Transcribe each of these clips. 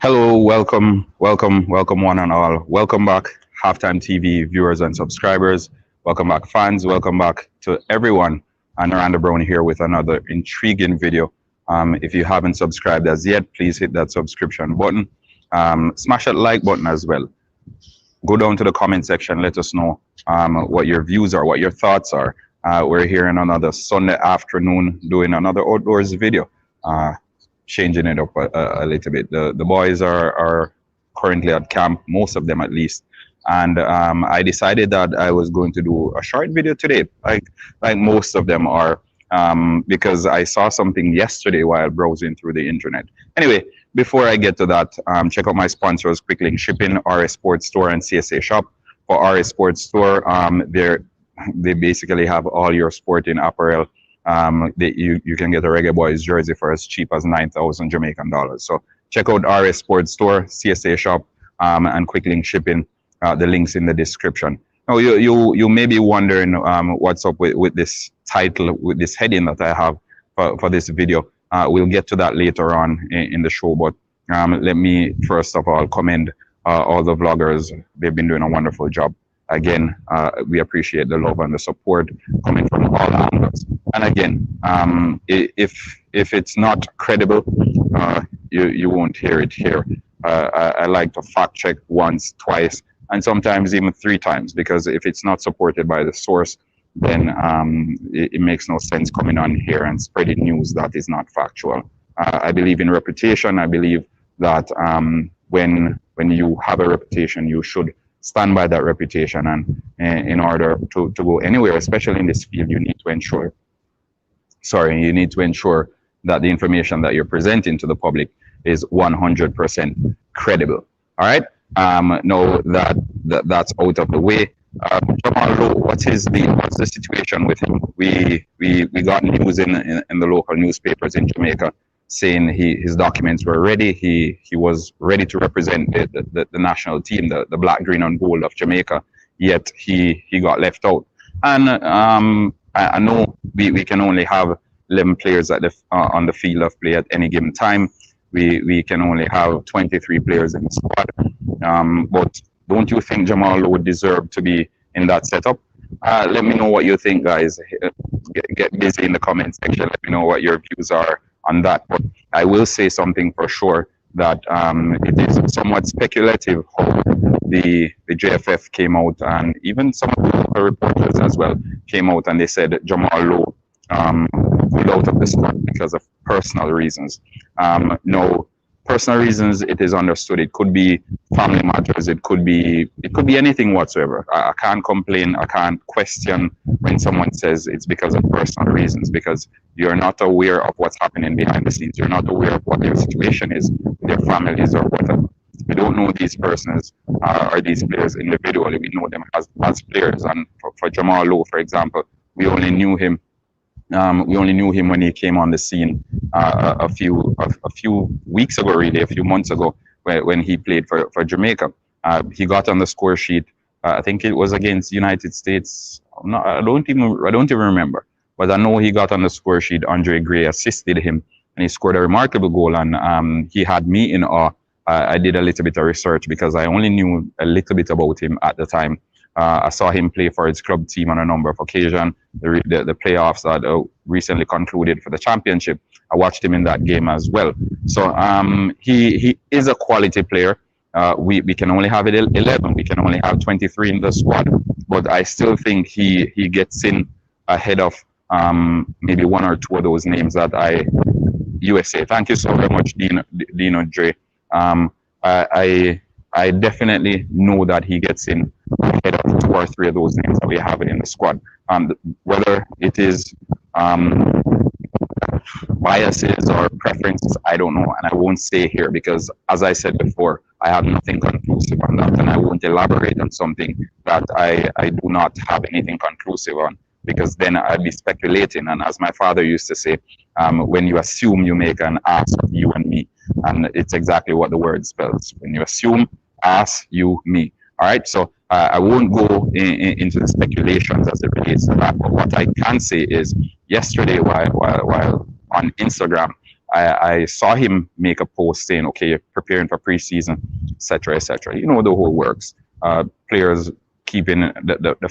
Hello, welcome one and all. Welcome back, Halftime TV viewers and subscribers. Welcome back, fans. Welcome back to everyone. And Miranda Brown here with another intriguing video. If you haven't subscribed as yet, please hit that subscription button. Smash that like button as well. Go down to the comment section. Let us know what your views are, what your thoughts are. We're here on another Sunday afternoon doing another outdoors video. Changing it up a little bit. The boys are currently at camp, most of them at least, and I decided that I was going to do a short video today, like most of them are, because I saw something yesterday while browsing through the internet. Anyway, before I get to that, check out my sponsors: Quick Link Shipping, RS Sports Store, and CSA Shop. For RS Sports Store, they basically have all your sporting apparel. You can get a Reggae Boyz jersey for as cheap as 9,000 Jamaican dollars. So check out RS Sports Store, CSA Shop, and Quick Link Shipping. The links in the description. Now you may be wondering what's up with this title, with this heading that I have for this video. We'll get to that later on in the show, but let me first of all commend all the vloggers. They've been doing a wonderful job. Again, we appreciate the love and the support coming from all angles. And again, if it's not credible, you won't hear it here. I like to fact check once, twice, and sometimes even 3 times, because if it's not supported by the source, then it makes no sense coming on here and spreading news that is not factual. I believe in reputation. I believe that when you have a reputation, you should stand by that reputation, and in order to go anywhere, especially in this field, you need to ensure that the information that you're presenting to the public is 100% credible. All right. Now that's out of the way. Jamal Lowe, what's the situation with him? We got news in the local newspapers in Jamaica saying his documents were ready. He was ready to represent the national team, the black, green, and gold of Jamaica. Yet he got left out. And I know we can only have 11 players on the field of play at any given time. We can only have 23 players in the squad. But don't you think Jamal Lowe would deserve to be in that setup? Let me know what you think, guys. Get busy in the comment section. Let me know what your views are on that. But I will say something for sure, that it is somewhat speculative how the JFF came out, and even some of the local reporters as well came out, and they said Jamal Lowe pulled out of the squad because of personal reasons. No, personal reasons, it is understood. It could be family matters. It could be anything whatsoever. I can't complain. I can't question when someone says it's because of personal reasons, because you're not aware of what's happening behind the scenes. You're not aware of what their situation is, their families or whatever. We don't know these persons or these players individually. We know them as players. And for Jamal Lowe, for example, we only knew him when he came on the scene a few weeks ago, really, a few months ago, when he played for Jamaica. He got on the score sheet. I think it was against United States. I don't even remember, but I know he got on the score sheet. Andre Gray assisted him, and he scored a remarkable goal. And he had me in awe. I did a little bit of research because I only knew a little bit about him at the time. I saw him play for his club team on a number of occasions. The playoffs that recently concluded for the championship, I watched him in that game as well. So he is a quality player. We can only have 11. We can only have 23 in the squad. But I still think he gets in ahead of maybe 1 or 2 of those names that USA. Thank you so very much, Dino Dre. I definitely know that he gets in ahead of 2 or 3 of those names that we have in the squad. Whether it is biases or preferences, I don't know, and I won't say here because, as I said before, I have nothing conclusive on that, and I won't elaborate on something that I do not have anything conclusive on, because then I'd be speculating. And as my father used to say, when you assume, you make an ass of you and me, and it's exactly what the word spells. When you assume, ass, you, me. All right, so I won't go into the speculations as it relates to that. But what I can say is, yesterday, while on Instagram, I saw him make a post saying, okay, you're preparing for preseason, etc., etc. You know the whole works. Players keeping the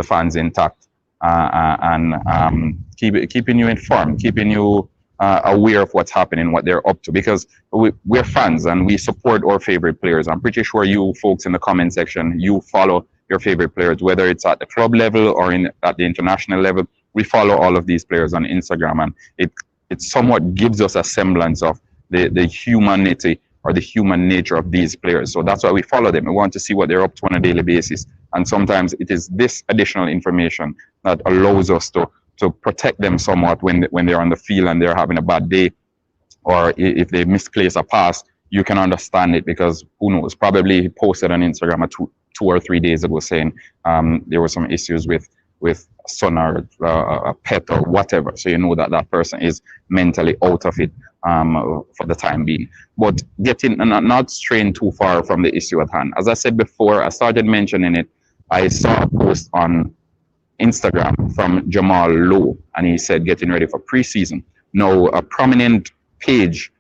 fans intact, and keeping you informed, keeping you aware of what's happening, what they're up to, because we're fans and we support our favorite players. I'm pretty sure you folks in the comment section, you follow your favorite players, whether it's at the club level or at the international level. We follow all of these players on Instagram, and it somewhat gives us a semblance of the humanity or the human nature of these players. So that's why we follow them. We want to see what they're up to on a daily basis. And sometimes it is this additional information that allows us to protect them somewhat when they're on the field and they're having a bad day, or if they misplace a pass. You can understand it, because who knows, probably he posted on Instagram 2 or 3 days ago saying there were some issues with son or a pet or whatever. So you know that that person is mentally out of it for the time being. But not straying too far from the issue at hand. As I said before, I started mentioning it. I saw a post on Instagram from Jamal Lowe, and he said getting ready for preseason. Now, a prominent page,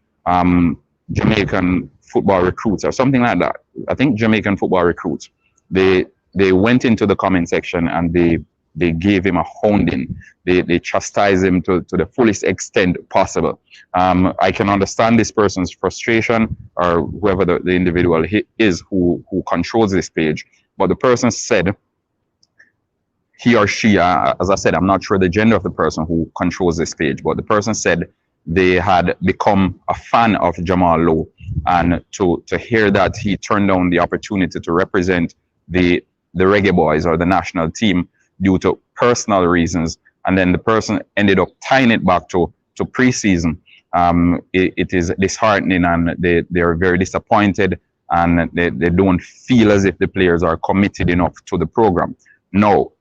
Jamaican football recruits or something like that. I think Jamaican football recruits. They went into the comment section and they gave him a hounding. They chastised him to the fullest extent possible. I can understand this person's frustration, or whoever the individual is who controls this page. But the person said, he or she, as I said, I'm not sure the gender of the person who controls this page, but the person said they had become a fan of Jamal Lowe, and to hear that he turned down the opportunity to represent the Reggae Boyz or the national team due to personal reasons, and then the person ended up tying it back to preseason. It is disheartening, and they are very disappointed, and they don't feel as if the players are committed enough to the program. No,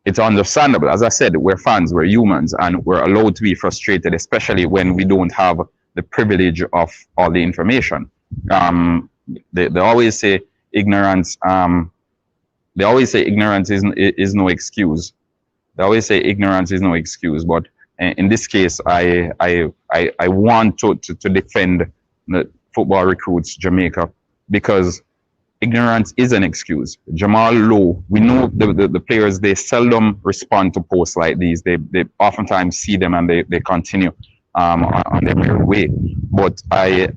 it's understandable. As I said, we're fans, we're humans, and we're allowed to be frustrated, especially when we don't have the privilege of all the information. They always say ignorance. They always say ignorance is no excuse. They always say ignorance is no excuse. But in this case, I want to defend the football recruits Jamaica, because ignorance is an excuse. Jamal Lowe, we know the players, they seldom respond to posts like these. They oftentimes see them and they continue on their merry way. But I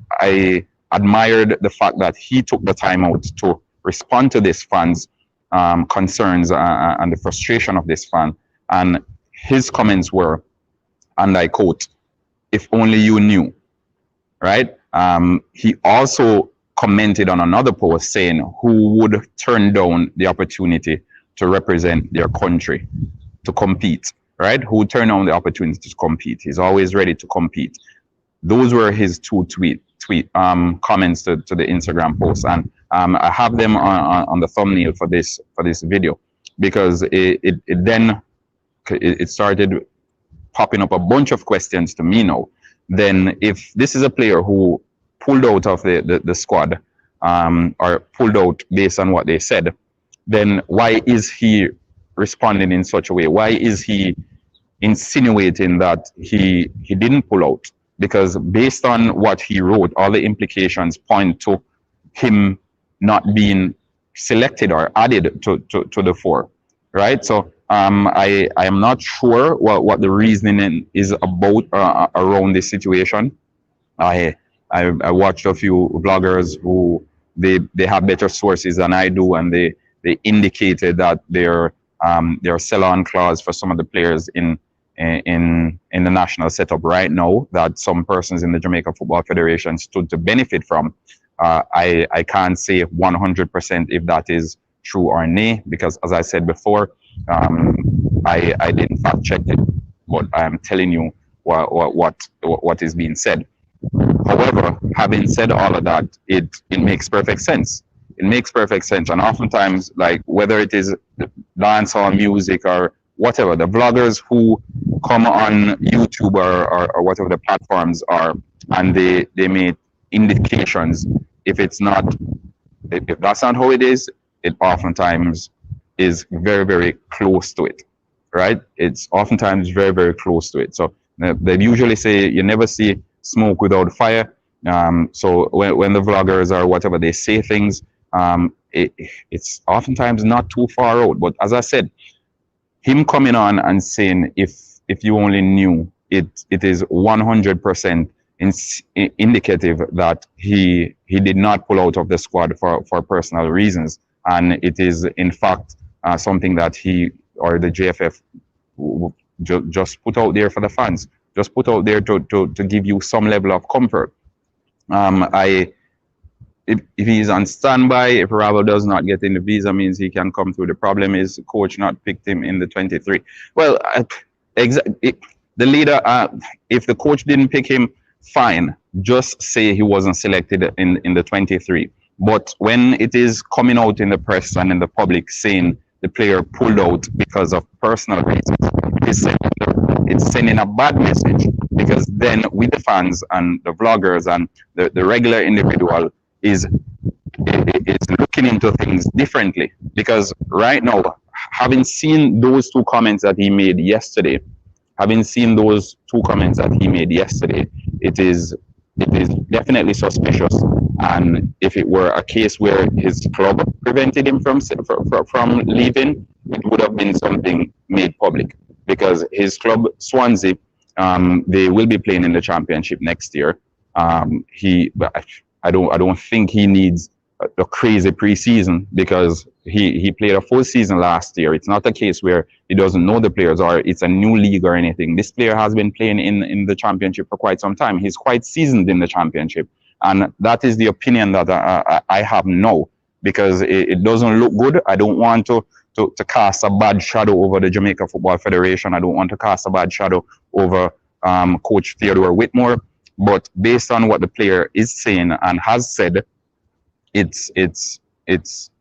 admired the fact that he took the time out to respond to this fans' concerns and the frustration of this fan. And his comments were, and I quote, "If only you knew," right? He also commented on another post saying, who would turn down the opportunity to represent their country, to compete, right? Who would turn down the opportunity to compete? He's always ready to compete. Those were his two comments to the Instagram post, and I have them on the thumbnail for this video, because it started popping up a bunch of questions to me now. Then, if this is a player who pulled out of the squad, or pulled out based on what they said, then why is he responding in such a way? Why is he insinuating that he didn't pull out? Because based on what he wrote, all the implications point to him not being selected or added to the four, right? So I am not sure what the reasoning is about around this situation. I watched a few vloggers who they have better sources than I do, and they indicated that there are sell-on clause for some of the players in the national setup right now that some persons in the Jamaica Football Federation stood to benefit from. I can't say 100% if that is true or nay, because as I said before, I didn't fact check it, but I'm telling you what is being said. However, having said all of that, it makes perfect sense. It makes perfect sense, and oftentimes, like whether it is dancehall music or whatever, the vloggers who come on YouTube or whatever the platforms are, and they make indications, if that's not how it is, it oftentimes is very, very close to it, right? It's oftentimes very, very close to it. So They usually say you never see smoke without fire. So when the vloggers or whatever they say things, it's oftentimes not too far out. But as I said, him coming on and saying if you only knew, it is 100% indicative that he did not pull out of the squad for personal reasons, and it is in fact something that he or the JFF just put out there for the fans, just put out there to give you some level of comfort. If he's on standby, if Ravel does not get in the visa, means he can come through. The problem is coach not picked him in the 23. Well, the leader, if the coach didn't pick him, fine. Just say he wasn't selected in the 23. But when it is coming out in the press and in the public saying the player pulled out because of personal reasons, it's sending a bad message, because then with the fans and the vloggers and the regular individual is looking into things differently. Because right now, having seen those two comments that he made yesterday, it is definitely suspicious. And if it were a case where his club prevented him from leaving, it would have been something made public, because his club Swansea, they will be playing in the championship next year. I don't think he needs a crazy preseason, because he played a full season last year. It's not a case where he doesn't know the players or it's a new league or anything. This player has been playing in the championship for quite some time. He's quite seasoned in the championship. And that is the opinion that I have now, because it doesn't look good. I don't want to cast a bad shadow over the Jamaica Football Federation. I don't want to cast a bad shadow over Coach Theodore Whitmore. But based on what the player is saying and has said, it's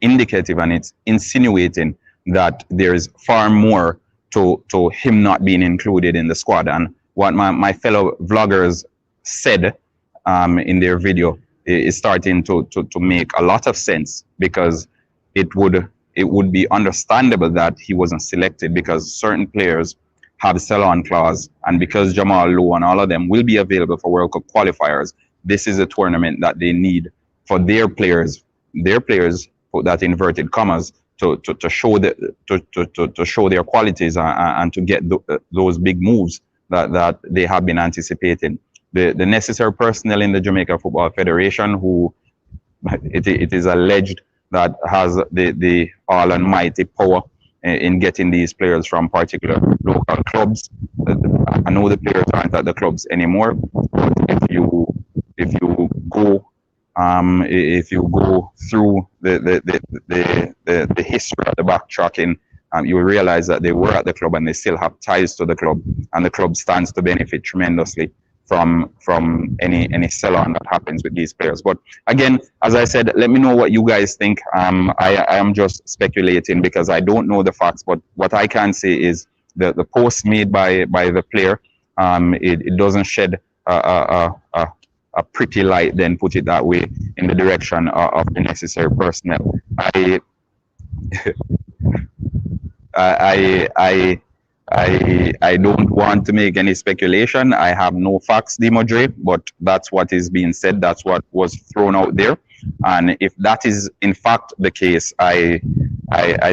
indicative and it's insinuating that there is far more to him not being included in the squad. And what my fellow vloggers said in their video is starting to make a lot of sense, because it would be understandable that he wasn't selected, because certain players have a sell-on clause, and because Jamal Lowe and all of them will be available for World Cup qualifiers, this is a tournament that they need for their players, put that inverted commas, to show to show their qualities and to get those big moves that they have been anticipating. The necessary personnel in the Jamaica Football Federation, who it is alleged that has the all almighty power in getting these players from particular local clubs. I know the players aren't at the clubs anymore, but if you go through the history of the backtracking, you will realize that they were at the club and they still have ties to the club, and the club stands to benefit tremendously from any sell-on that happens with these players. But again, as I said, let me know what you guys think. I am just speculating because I don't know the facts, but what I can say is the post made by the player, it doesn't shed a pretty light, then put it that way, in the direction of the necessary personnel. I don't want to make any speculation. I have no facts, Dimodre, but that's what is being said. That's what was thrown out there. And if that is in fact the case, I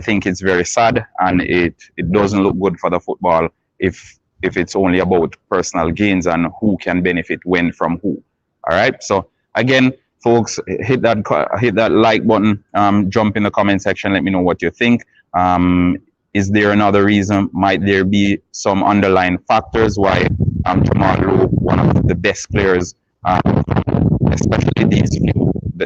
think it's very sad, and it doesn't look good for the football if it's only about personal gains and who can benefit when from who. All right. So again, folks, hit that like button. Jump in the comment section. Let me know what you think. Is there another reason? Might there be some underlying factors why Jamal Lowe, one of the best players, especially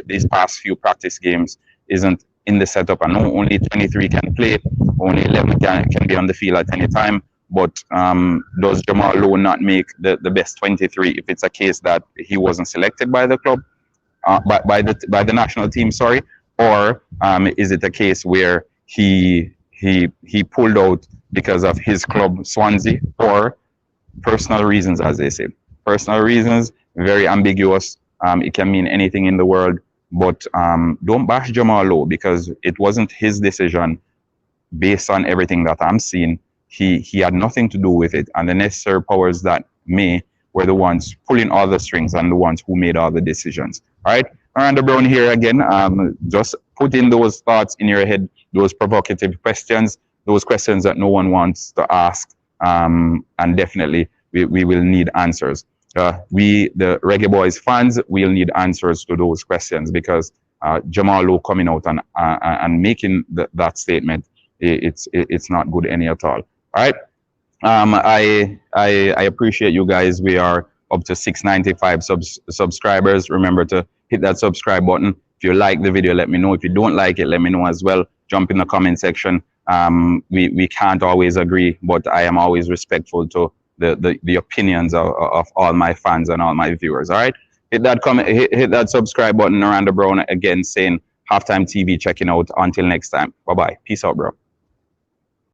these past few practice games, isn't in the setup? I know only 23 can play, only 11 can be on the field at any time. But does Jamal Lowe not make the best 23 if it's a case that he wasn't selected by the club, by the national team, sorry, or is it a case where he pulled out because of his club Swansea, or personal reasons, as they say? Personal reasons, very ambiguous. It can mean anything in the world, but don't bash Jamal Lowe, because it wasn't his decision. Based on everything that I'm seeing, he had nothing to do with it, and the necessary powers that May were the ones pulling all the strings and the ones who made all the decisions. All right, Miranda Brown here again. Just put in those thoughts in your head, those provocative questions, those questions that no one wants to ask, and definitely we will need answers. We, the Reggae Boyz fans, will need answers to those questions, because Jamal Lowe coming out and making that statement, it's not good any at all. All right. I appreciate you guys. We are up to 695 subscribers. Remember to hit that subscribe button. If you like the video, let me know. If you don't like it, let me know as well. Jump in the comment section. We can't always agree, but I am always respectful to the opinions of all my fans and all my viewers. All right, hit that comment, hit that subscribe button. Miranda Brown again saying HalftimeTv checking out. Until next time, bye bye. Peace out, bro.